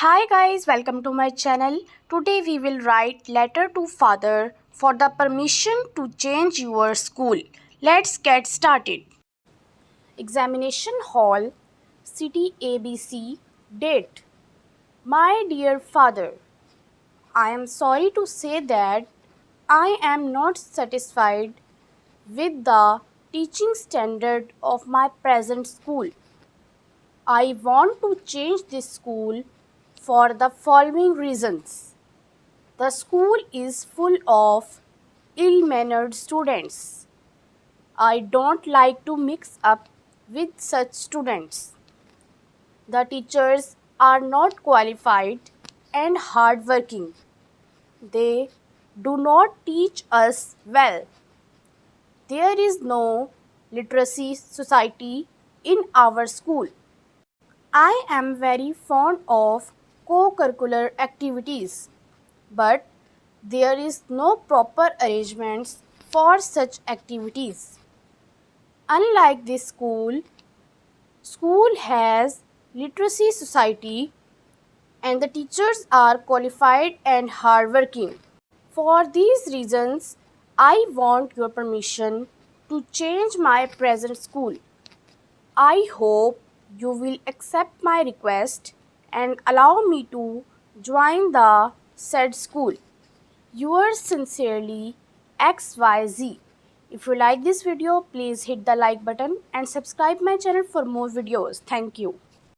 Hi guys, welcome to my channel. Today we will write letter to father for the permission to change your school. Let's get started. Examination hall, city ABC, date. My dear father, I am sorry to say that I am not satisfied with the teaching standard of my present school. I want to change this school for the following reasons. The school is full of ill-mannered students. I don't like to mix up with such students. The teachers are not qualified and hardworking. They do not teach us well. There is no literacy society in our school. I am very fond of co-curricular activities, but there is no proper arrangements for such activities. Unlike this school has literacy society and the teachers are qualified and hardworking. For these reasons, I want your permission to change my present school. I hope you will accept my request and allow me to join the said school. Yours sincerely, XYZ. If you like this video, please hit the like button and subscribe my channel for more videos. Thank you.